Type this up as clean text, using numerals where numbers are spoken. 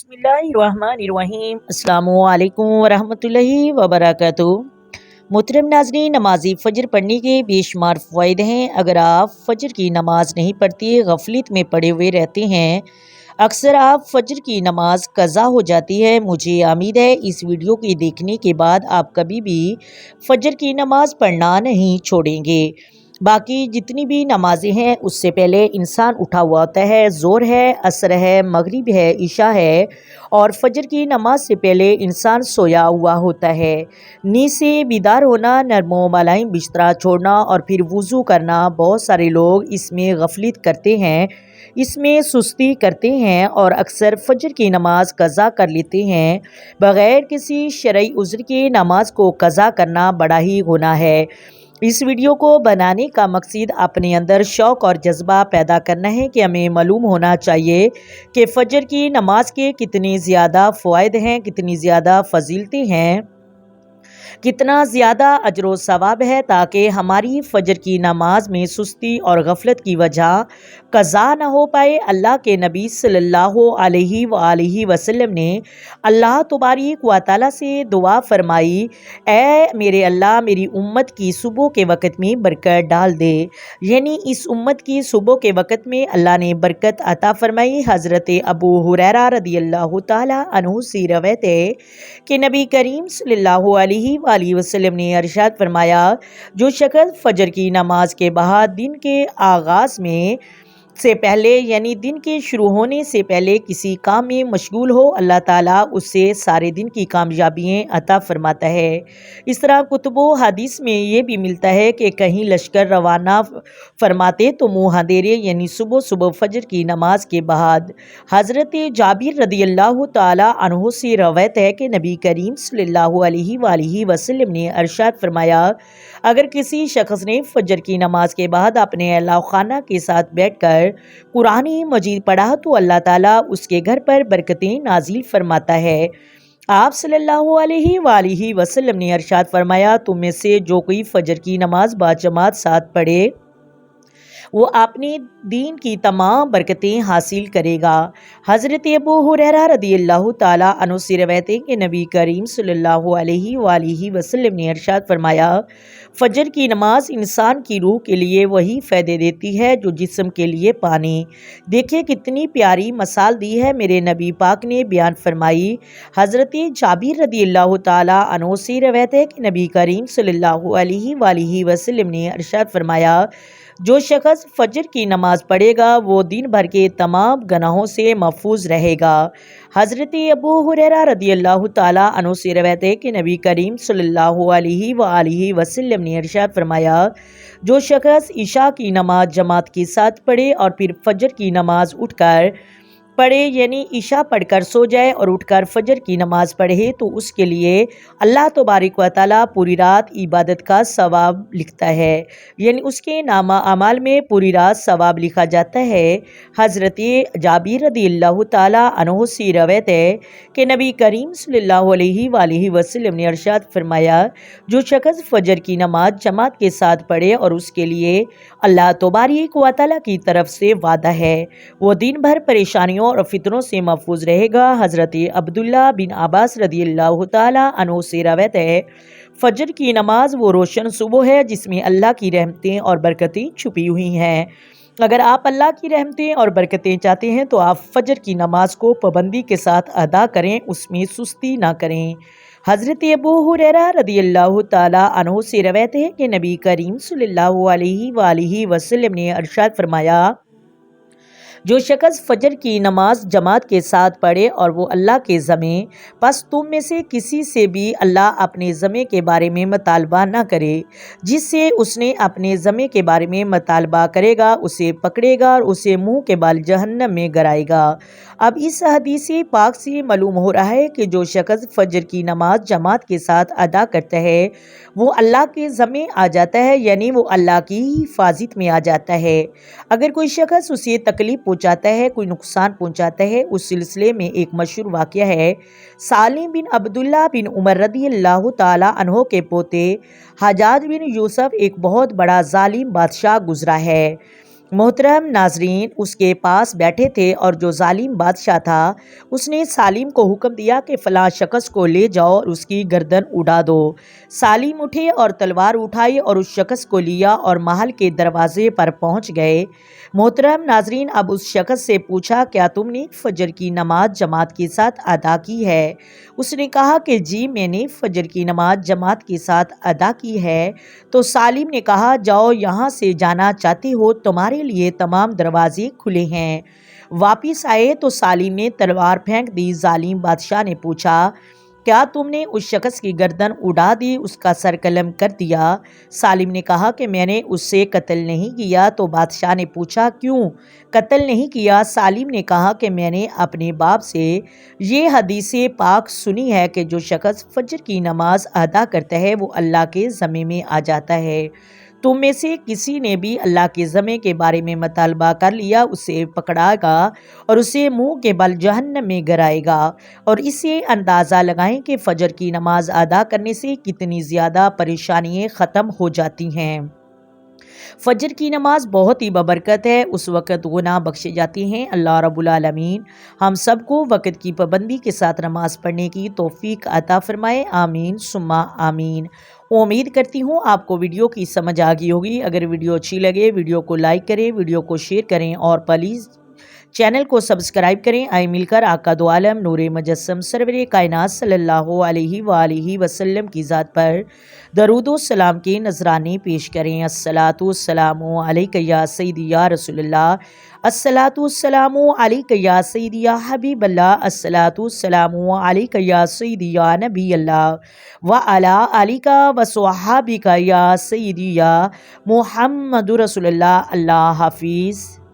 बिस्मिल्लाहिर्रहमानिर्रहीम। अस्सलामुअलैकुम वरहमतुल्लाहि वबरकातुहू। मोहतरम नाज़रीन, नमाज़ी फ़जर पढ़ने के बेशुमार फ़वाइद हैं। अगर आप फ़जर की नमाज़ नहीं पढ़ते, गफलत में पड़े हुए रहते हैं, अक्सर आप फ़जर की नमाज़ क़ज़ा हो जाती है। मुझे उम्मीद है इस वीडियो के देखने के बाद आप कभी भी फ़जर की नमाज़ पढ़ना नहीं छोड़ेंगे। बाकी जितनी भी नमाज़ें हैं उससे पहले इंसान उठा हुआ होता है। ज़ोर है, असर है, मगरिब है, इशा है, और फ़जर की नमाज से पहले इंसान सोया हुआ होता है। नींद से बीदार होना, नरमो मुलायम बिस्तरा छोड़ना और फिर वज़ू करना, बहुत सारे लोग इसमें गफलत करते हैं, इसमें सुस्ती करते हैं और अक्सर फ़जर की नमाज क़ज़ा कर लेते हैं। बग़ैर किसी शरई उज़्र के नमाज को क़ज़ा करना बड़ा ही गुनाह है। इस वीडियो को बनाने का मकसद अपने अंदर शौक़ और जज्बा पैदा करना है कि हमें मालूम होना चाहिए कि फ़जर की नमाज के कितने ज़्यादा फ़वाइद हैं, कितनी ज़्यादा फ़जीलतें हैं, कितना ज़्यादा अजर व सवाब है, ताकि हमारी फ़जर की नमाज में सुस्ती और गफलत की वजह क़ज़ा न हो पाए। अल्लाह के नबी सल्लल्लाहु अलैहि वसल्लम ने अल्लाह तबारक व तआला से दुआ फरमाई, ऐ मेरे अल्लाह, मेरी उम्मत की सुबह के वक़्त में बरकत डाल दे। यानी इस उम्मत की सुबह के वक़्त में अल्लाह ने बरकत अता फरमाई। हज़रत अबू हुरैरा रदियल्लाहु ताला अन्हु से रवायत है कि नबी करीम सल्लल्लाहु अलैहि वसल्लम ने इरशाद फरमाया, जो शख्स फ़जर की नमाज के बाद दिन के आगाज़ में से पहले यानी दिन के शुरू होने से पहले किसी काम में मशगूल हो, अल्लाह ताला उससे सारे दिन की कामयाबियाँ अता फरमाता है। इस तरह कुतुब हदीस में ये भी मिलता है कि कहीं लश्कर रवाना फरमाते तो मुँह अंधेरे यानी सुबह सुबह फ़जर की नमाज के बाद। हज़रत जाबिर रदियल्लाहु ताला अन्हु से रवायत है कि नबी करीम सल्लल्लाहु अलैहि वसल्लम ने इरशाद फरमाया, अगर किसी शख्स ने फ़जर की नमाज के बाद अपने अल्लाह खाना के साथ बैठकर कुरान मजीद पढ़ा तो अल्लाह ताला उसके घर पर बरकतें नाजिल फरमाता है। आप सल्लल्लाहु अलैहि वसल्लम ने इरशाद फरमाया, तुम में से जो कोई फ़जर की नमाज बाजमात साथ पढ़े वो अपने दीन की तमाम बरकतें हासिल करेगा। हज़रत अबू हुरैरा रदियल्लाहु ताला अन्हु से रवायत है कि नबी करीम सल्लल्लाहु अलैहि वसल्लम ने इरशाद फरमाया, फ़जर की नमाज इंसान की रूह के लिए वही फ़ायदे देती है जो जिस्म के लिए पानी। देखिए कितनी प्यारी मिसाल दी है मेरे नबी पाक ने बयान फरमाई। हज़रत जाबिर रदियल्लाहु ताला अन्हु से रवायत है कि नबी करीम सल्लल्लाहु अलैहि वसल्लम ने इरशाद फरमाया, जो शख्स फ़जर की नमाज पढ़ेगा वो दिन भर के तमाम गुनाहों से महफूज रहेगा। हज़रत अबू हुरैरा रदियल्लाहु ताला अन्हु से रवायत है कि नबी करीम सल्लल्लाहु अलैहि वसल्लम ने इरशाद फरमाया, जो शख्स इशा की नमाज जमात के साथ पढ़े और फिर फ़जर की नमाज उठकर पढ़े यानी इशा पढ़कर सो जाए और उठकर फ़जर की नमाज पढ़े तो उसके लिए अल्लाह तबारक व तआला पूरी रात इबादत का सवाब लिखता है, यानी उसके नामा अमाल में पूरी रात सवाब लिखा जाता है। हज़रत जाबिर रदियल्लाहु ताला अन्हु से रवायत है कि नबी करीम सल्लल्लाहु अलैहि वसल्लम ने इरशाद फरमाया, जो शख्स फ़जर की नमाज जमात के साथ पढ़े और उसके लिए अल्लाह तबारक व तआला की तरफ से वादा है, वो दिन भर परेशानियों और फितरों से महफूज रहेगा। हज़रत अब्दुल्ला बिन अब्बास रदियल्लाहु ताला अन्हु से रवायत है, फ़जर की नमाज वो रोशन सुबह है जिसमें अल्लाह की रहमतें और बरकतें छुपी हुई हैं। अगर आप अल्लाह की रहमतें और बरकतें चाहते हैं तो आप फ़जर की नमाज को पाबंदी के साथ अदा करें, उसमें सुस्ती ना करें। हज़रत अबू हुरैरा रदियल्लाहु ताला अन्हु से रवायत है कि नबी करीम सल्लल्लाहु अलैहि वसल्लम ने इरशाद फरमाया, जो शख्स फ़जर की नमाज जमात के साथ पढ़े और वो अल्लाह के ज़मे, बस तुम में से किसी से भी अल्लाह अपने ज़मे के बारे में मुतालबा ना करे, जिससे उसने अपने ज़मे के बारे में मुतालबा करेगा उसे पकड़ेगा और उसे मुँह के बाल जहन्नम में गिराएगा। अब इस हदीस पाक से मालूम हो रहा है कि जो शख्स फ़जर की नमाज जमात के साथ अदा करता है वो अल्लाह के ज़मे आ जाता है, यानी वो अल्लाह की हिफाजत में आ जाता है। अगर कोई शख्स उसे तकलीफ़ पहुँचाता है, कोई नुकसान पहुँचाता है, उस सिलसिले में एक मशहूर वाक़या है। सालिम बिन अब्दुल्ला बिन उमर रदियल्लाहु ताला अन्हो के पोते हज्जाज बिन यूसुफ एक बहुत बड़ा जालिम बादशाह गुजरा है। محترم ناظرین، اس کے پاس بیٹھے تھے اور جو ظالم بادشاہ تھا اس نے سالم کو حکم دیا کہ فلاں شخص کو لے جاؤ اور اس کی گردن اڑا دو۔ سالم اٹھے اور تلوار اٹھائی اور اس شخص کو لیا اور محل کے دروازے پر پہنچ گئے۔ محترم ناظرین، اب اس شخص سے پوچھا، کیا تم نے فجر کی نماز جماعت کے ساتھ ادا کی ہے؟ اس نے کہا کہ جی، میں نے فجر کی نماز جماعت کے ساتھ ادا کی ہے۔ تو سالم نے کہا، جاؤ، یہاں سے جانا چاہتے ہو، تمہارے لیے تمام دروازے کھلے ہیں۔ واپس آئے تو سالم نے تلوار پھینک دی۔ ظالم بادشاہ نے پوچھا، کیا تم نے اس شخص کی گردن اڑا دی، اس کا سر قلم کر دیا؟ سالم نے کہا کہ میں نے اس سے قتل نہیں کیا۔ تو بادشاہ نے پوچھا، کیوں قتل نہیں کیا؟ سالم نے کہا کہ میں نے اپنے باپ سے یہ حدیث پاک سنی ہے کہ جو شخص فجر کی نماز ادا کرتا ہے وہ اللہ کے ذمے میں آ جاتا ہے۔ تم میں سے کسی نے بھی اللہ کے ذمے کے بارے میں مطالبہ کر لیا، اسے پکڑائے گا اور اسے منہ کے بل جہنم میں گرائے گا۔ اور اسے اندازہ لگائیں کہ فجر کی نماز ادا کرنے سے کتنی زیادہ پریشانیاں ختم ہو جاتی ہیں۔ فجر کی نماز بہت ہی ببرکت ہے، اس وقت گناہ بخشے جاتے ہیں۔ اللہ رب العالمین ہم سب کو وقت کی پابندی کے ساتھ نماز پڑھنے کی توفیق عطا فرمائے، آمین ثم آمین۔ امید کرتی ہوں آپ کو ویڈیو کی سمجھ آ گئی ہوگی۔ اگر ویڈیو اچھی لگے ویڈیو کو لائک کریں، ویڈیو کو شیئر کریں اور پلیز چینل کو سبسکرائب کریں۔ آئے مل کر آقا دو عالم نور مجسم سرور کائنات صلی اللہ علیہ وآلہ وسلم کی ذات پر درود و سلام کے نذرانے پیش کریں۔ الصلاۃ والسلام علیک یا سیدی یا رسول اللہ، الصلاۃ والسلام علیک یا سیدی یا حبیب اللہ، الصلاۃ والسلام علیک یا سیدی یا نبی اللہ وعلی آلک وصحابک یا سیدی یا محمد رسول اللہ۔ اللہ حافظ۔